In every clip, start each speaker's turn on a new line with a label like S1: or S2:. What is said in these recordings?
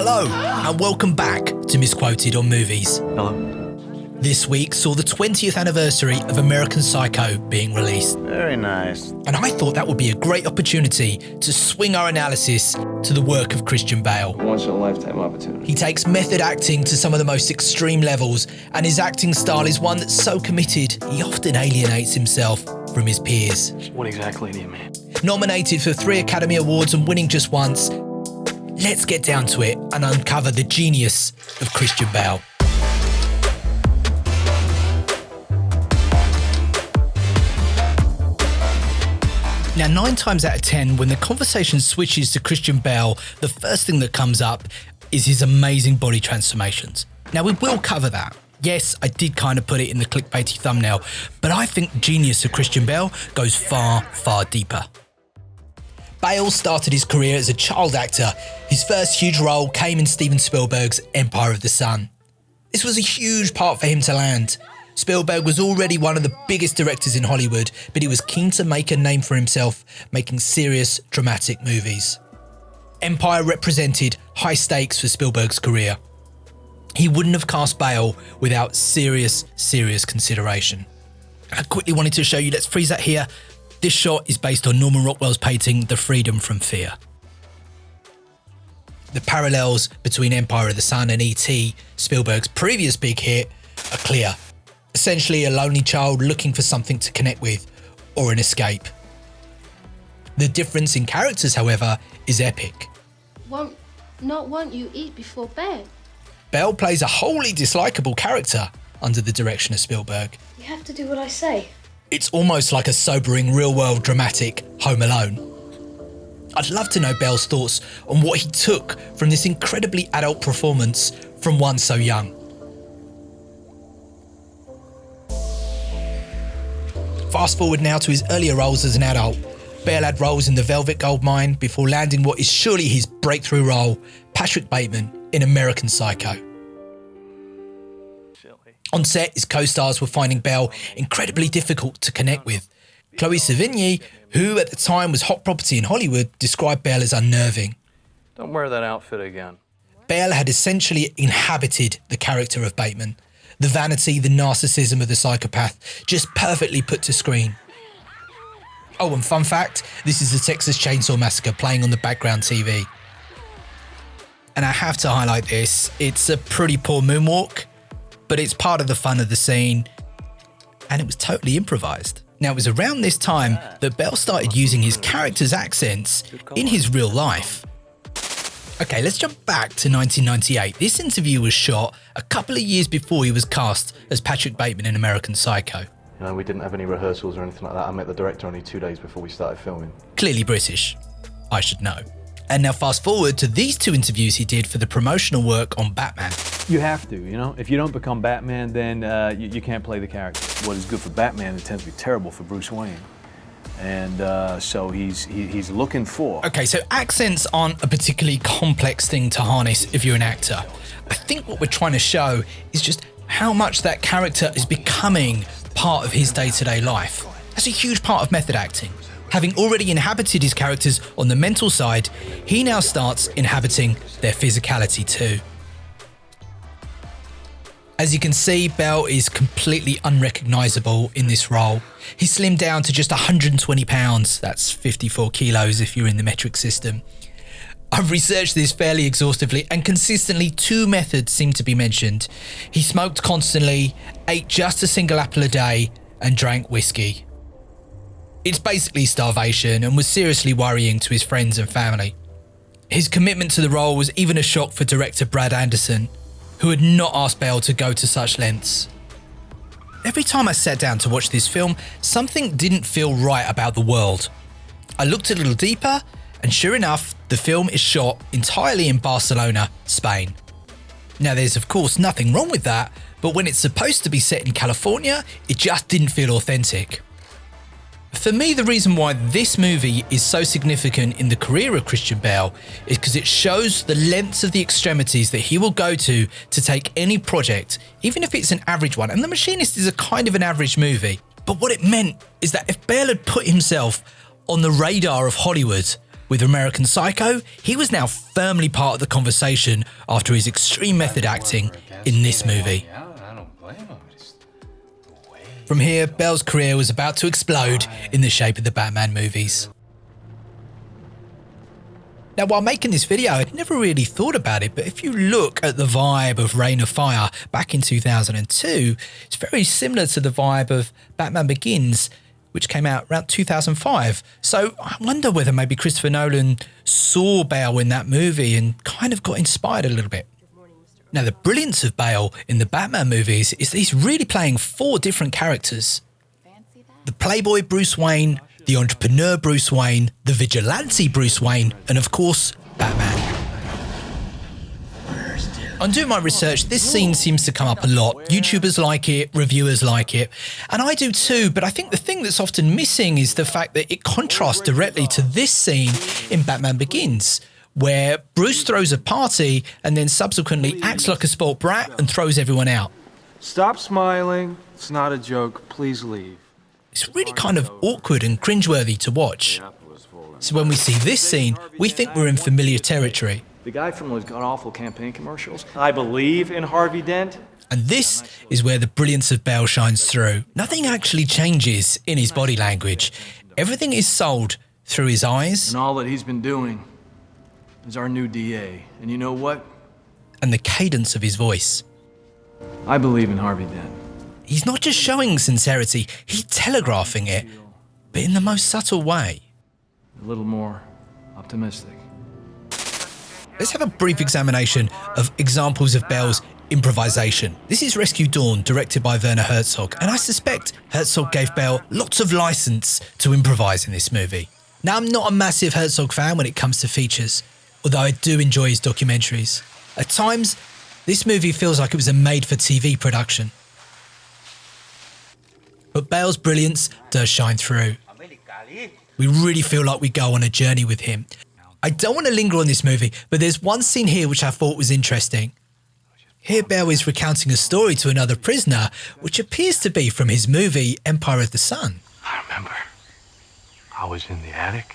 S1: Hello, and welcome back to Misquoted on Movies.
S2: Hello.
S1: This week saw the 20th anniversary of American Psycho being released.
S2: Very nice.
S1: And I thought that would be a great opportunity to swing our analysis to the work of Christian Bale.
S3: Once-in-a-lifetime opportunity.
S1: He takes method acting to some of the most extreme levels, and his acting style is one that's so committed, he often alienates himself from his peers.
S2: What exactly do you mean?
S1: Nominated for 3 Academy Awards and winning just once, let's get down to it and uncover the genius of Christian Bale. Now, 9 times out of 10, when the conversation switches to Christian Bale, the first thing that comes up is his amazing body transformations. Now, we will cover that. Yes, I did kind of put it in the clickbaity thumbnail, but I think the genius of Christian Bale goes far, far deeper. Bale started his career as a child actor. His first huge role came in Steven Spielberg's Empire of the Sun. This was a huge part for him to land. Spielberg was already one of the biggest directors in Hollywood, but he was keen to make a name for himself, making serious, dramatic movies. Empire represented high stakes for Spielberg's career. He wouldn't have cast Bale without serious consideration. I quickly wanted to show you, let's freeze that here. This shot is based on Norman Rockwell's painting, The Freedom from Fear. The parallels between Empire of the Sun and E.T., Spielberg's previous big hit, are clear. Essentially a lonely child looking for something to connect with, or an escape. The difference in characters, however, is epic.
S4: Won't you eat before bed?
S1: Bale plays a wholly dislikable character under the direction of Spielberg.
S4: You have to do what I say.
S1: It's almost like a sobering, real-world dramatic Home Alone. I'd love to know Bale's thoughts on what he took from this incredibly adult performance from one so young. Fast forward now to his earlier roles as an adult. Bale had roles in The Velvet Goldmine before landing what is surely his breakthrough role, Patrick Bateman in American Psycho. On set, his co-stars were finding Bale incredibly difficult to connect with. Chloe Sevigny, who at the time was hot property in Hollywood, described Bale as unnerving.
S2: Don't wear that outfit again.
S1: Bale had essentially inhabited the character of Bateman. The vanity, the narcissism of the psychopath, just perfectly put to screen. Oh, and fun fact, this is the Texas Chainsaw Massacre playing on the background TV. And I have to highlight this, it's a pretty poor moonwalk, but it's part of the fun of the scene, and it was totally improvised. Now, it was around this time that Bale started using his character's accents in his real life. Okay, let's jump back to 1998. This interview was shot a couple of years before he was cast as Patrick Bateman in American Psycho.
S5: You know, we didn't have any rehearsals or anything like that. I met the director only 2 days before we started filming.
S1: Clearly British, I should know. And now fast forward to these 2 interviews he did for the promotional work on Batman.
S6: You have to, you know? If you don't become Batman, then you can't play the character.
S7: What is good for Batman, it tends to be terrible for Bruce Wayne. And so he's looking for...
S1: Okay, so accents aren't a particularly complex thing to harness if you're an actor. I think what we're trying to show is just how much that character is becoming part of his day-to-day life. That's a huge part of method acting. Having already inhabited his characters on the mental side, he now starts inhabiting their physicality too. As you can see, Bale is completely unrecognisable in this role. He slimmed down to just 120 pounds, that's 54 kilos if you're in the metric system. I've researched this fairly exhaustively, and consistently 2 methods seem to be mentioned. He smoked constantly, ate just a single apple a day, and drank whiskey. It's basically starvation and was seriously worrying to his friends and family. His commitment to the role was even a shock for director Brad Anderson, who had not asked Bale to go to such lengths. Every time I sat down to watch this film, something didn't feel right about the world. I looked a little deeper, and sure enough, the film is shot entirely in Barcelona, Spain. Now, there's of course nothing wrong with that, but when it's supposed to be set in California, it just didn't feel authentic. For me, the reason why this movie is so significant in the career of Christian Bale is because it shows the lengths of the extremities that he will go to take any project, even if it's an average one. And The Machinist is a kind of an average movie. But what it meant is that if Bale had put himself on the radar of Hollywood With American Psycho, he was now firmly part of the conversation after his extreme method acting in this movie. From here, Bale's career was about to explode in the shape of the Batman movies. Now, while making this video, I'd never really thought about it, but if you look at the vibe of Reign of Fire back in 2002, it's very similar to the vibe of Batman Begins, which came out around 2005. So I wonder whether maybe Christopher Nolan saw Bale in that movie and kind of got inspired a little bit. Now, the brilliance of Bale in the Batman movies is that he's really playing 4 different characters. The playboy Bruce Wayne, the entrepreneur Bruce Wayne, the vigilante Bruce Wayne, and of course, Batman. On doing my research, this scene seems to come up a lot. YouTubers like it, reviewers like it, and I do too, but I think the thing that's often missing is the fact that it contrasts directly to this scene in Batman Begins, where Bruce throws a party and then subsequently acts like a spoilt brat and throws everyone out.
S3: Stop smiling. It's not a joke. Please leave.
S1: It's really kind of awkward and cringeworthy to watch. So when we see this scene, we think we're in familiar territory.
S2: The guy from those god-awful campaign commercials. I believe in Harvey Dent.
S1: And this is where the brilliance of Bale shines through. Nothing actually changes in his body language. Everything is sold through his eyes.
S7: And all that he's been doing is our new DA. And you know what?
S1: And the cadence of his voice.
S7: I believe in Harvey Dent.
S1: He's not just showing sincerity, he's telegraphing it, but in the most subtle way.
S7: A little more optimistic.
S1: Let's have a brief examination of examples of Bale's improvisation. This is Rescue Dawn, directed by Werner Herzog, and I suspect Herzog gave Bale lots of license to improvise in this movie. Now, I'm not a massive Herzog fan when it comes to features, although I do enjoy his documentaries. At times, this movie feels like it was a made-for-TV production. But Bale's brilliance does shine through. We really feel like we go on a journey with him. I don't want to linger on this movie, but there's one scene here which I thought was interesting. Here Bale is recounting a story to another prisoner, which appears to be from his movie Empire of the Sun.
S8: I remember I was in the attic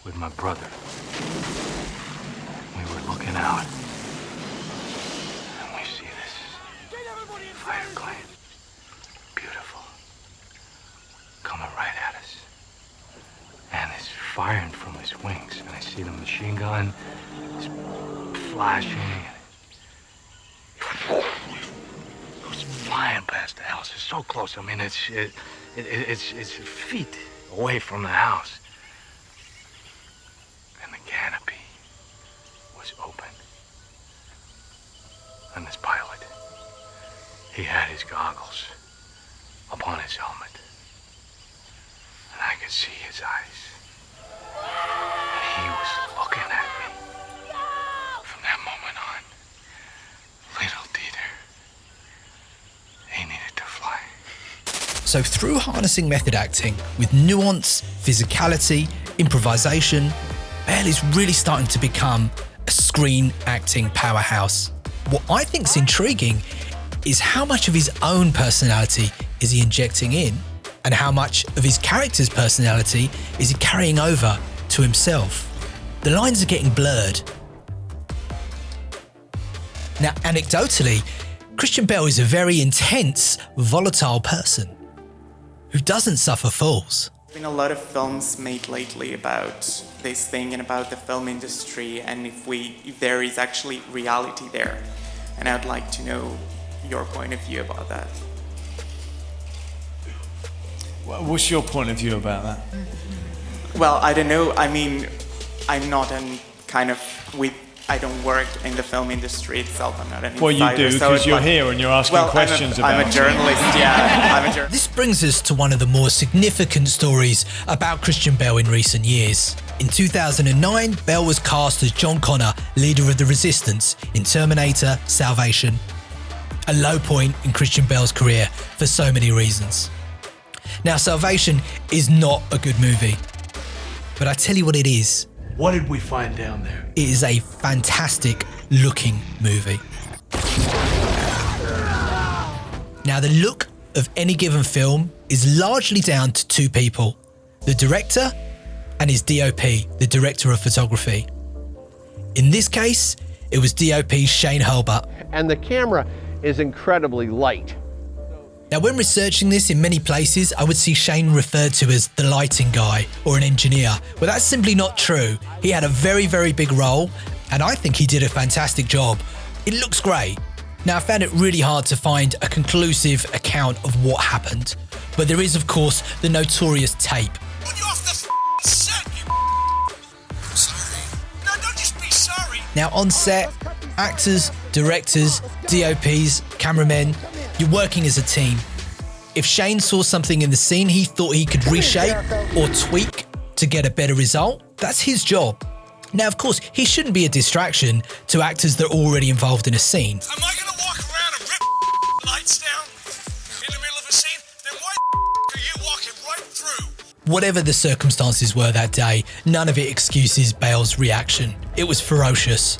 S8: with my brother. We were looking out, and we see this fire plane, beautiful, coming right at us. And it's firing from his wings, and I see the machine gun, it's flashing, and it goes flying past the house. It's so close. I mean, it's feet away from the house. And the canopy was open. And this pilot, he had his goggles upon his helmet. And I could see his eyes. And he was looking at me. From that moment on, little Dieter, he needed to fly.
S1: So through harnessing method acting with nuance, physicality, improvisation, Bale is really starting to become a screen acting powerhouse. What I think's intriguing is how much of his own personality is he injecting in, and how much of his character's personality is he carrying over to himself. The lines are getting blurred. Now, anecdotally, Christian Bale is a very intense, volatile person who doesn't suffer fools.
S9: There's been a lot of films made lately about this thing and about the film industry, and if there is actually reality there. And I'd like to know your point of view about that.
S3: What's your point of view about that?
S9: Well, I don't know. I mean, I'm not I don't work in the film industry itself. I'm not an insider.
S3: Well, you do, because you're here and you're asking questions about it.
S9: I'm a journalist, yeah. I'm a journalist.
S1: This brings us to one of the more significant stories about Christian Bale in recent years. In 2009, Bale was cast as John Connor, leader of the Resistance in Terminator, Salvation. A low point in Christian Bale's career for so many reasons. Now, Salvation is not a good movie, but I tell you what it is.
S8: What did we find down there?
S1: It is a fantastic looking movie. Now, the look of any given film is largely down to two people, the director and his DOP, the director of photography. In this case, it was DOP Shane Hurlbut.
S10: And the camera is incredibly light.
S1: Now, when researching this in many places, I would see Shane referred to as the lighting guy or an engineer. Well, that's simply not true. He had a very, very big role, and I think he did a fantastic job. It looks great. Now, I found it really hard to find a conclusive account of what happened, but there is, of course, the notorious tape. Now, on set, actors, directors, DOPs, cameramen, you're working as a team. If Shane saw something in the scene he thought he could reshape or tweak to get a better result, that's his job. Now, of course, he shouldn't be a distraction to actors that are already involved in a scene.
S8: Am I gonna walk around and rip lights down in the middle of a scene? Then why are you walking right through?
S1: Whatever the circumstances were that day, none of it excuses Bale's reaction. It was ferocious.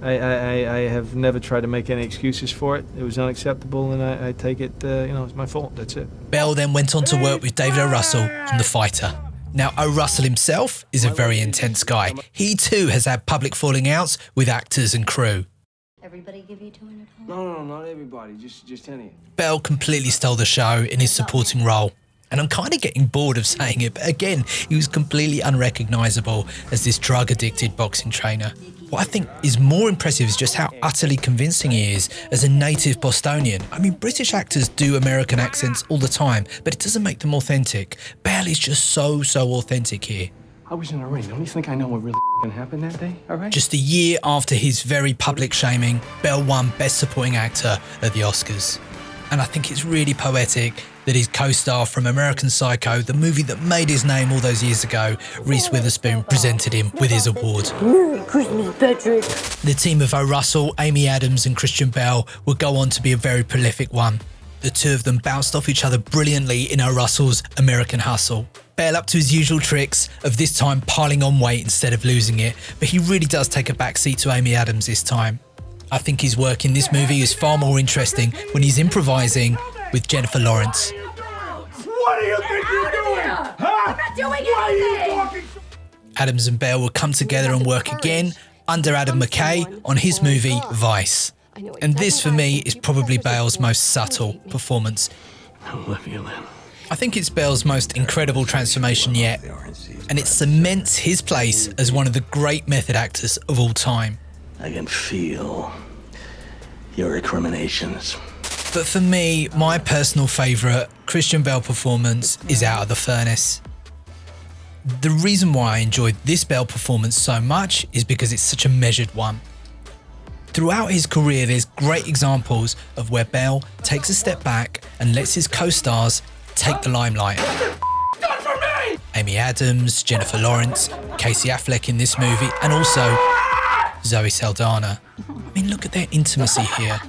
S3: I have never tried to make any excuses for it. It was unacceptable, and I take it, it's my fault. That's it.
S1: Bale then went on to work with David O. Russell on The Fighter. Now, O. Russell himself is a very intense guy. He too has had public falling outs with actors and crew.
S4: Everybody give you $200?
S3: No, not everybody. Just any.
S1: Bale completely stole the show in his supporting role. And I'm kind of getting bored of saying it, but again, he was completely unrecognisable as this drug-addicted boxing trainer. What I think is more impressive is just how utterly convincing he is as a native Bostonian. I mean, British actors do American accents all the time, but it doesn't make them authentic. Bale is just so authentic here.
S3: I was in a ring. Don't you think I know what really happened that day? All right.
S1: Just a year after his very public shaming, Bale won Best Supporting Actor at the Oscars. And I think it's really poetic that his co-star from American Psycho, the movie that made his name all those years ago, Reese Witherspoon, presented him with his award.
S11: Merry Christmas, Patrick.
S1: The team of O. Russell, Amy Adams and Christian Bale would go on to be a very prolific one. The two of them bounced off each other brilliantly in O. Russell's American Hustle. Bale up to his usual tricks of this time piling on weight instead of losing it, but he really does take a backseat to Amy Adams this time. I think his work in this movie is far more interesting when he's improvising with Jennifer Lawrence.
S8: What do you think you're doing? Huh?
S11: I'm not doing anything!
S1: Adams and Bale would come together and work again under Adam McKay on his movie Vice. And this, for me, is probably Bale's most subtle performance.
S8: Olivia Lynn.
S1: I think it's Bale's most incredible transformation yet, and it cements his place as one of the great method actors of all time.
S8: I can feel your recriminations.
S1: But for me, my personal favourite Christian Bale performance is Out of the Furnace. The reason why I enjoyed this Bale performance so much is because it's such a measured one. Throughout his career, there's great examples of where Bale takes a step back and lets his co-stars take the limelight. Amy Adams, Jennifer Lawrence, Casey Affleck in this movie, and also Zoe Saldana. I mean, look at their intimacy here.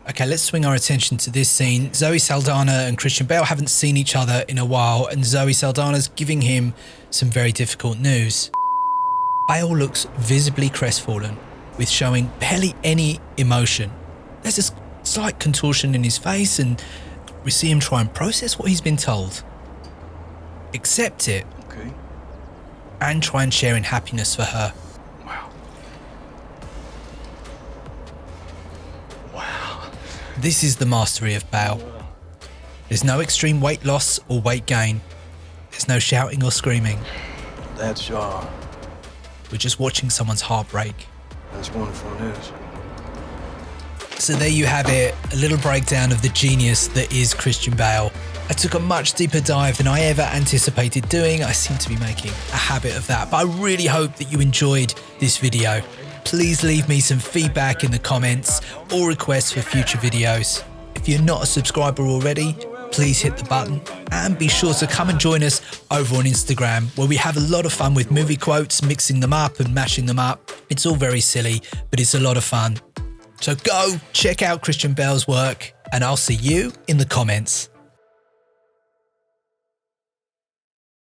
S1: Okay, let's swing our attention to this scene. Zoe Saldana and Christian Bale haven't seen each other in a while, and Zoe Saldana's giving him some very difficult news. Bale looks visibly crestfallen, with showing barely any emotion. There's this slight contortion in his face, and we see him try and process what he's been told. Accept it.
S3: Okay.
S1: And try and share in happiness for her.
S8: Wow.
S1: This is the mastery of Bale. There's no extreme weight loss or weight gain. There's no shouting or screaming.
S3: That's
S1: We're just watching someone's heart break.
S3: that's wonderful news.
S1: So there you have it, a little breakdown of the genius that is Christian Bale. I took a much deeper dive than I ever anticipated doing. I seem to be making a habit of that, but I really hope that you enjoyed this video. Please leave me some feedback in the comments or requests for future videos. If you're not a subscriber already, please hit the button and be sure to come and join us over on Instagram, where we have a lot of fun with movie quotes, mixing them up and mashing them up. It's all very silly, but it's a lot of fun. So go check out Christian Bale's work, and I'll see you in the comments.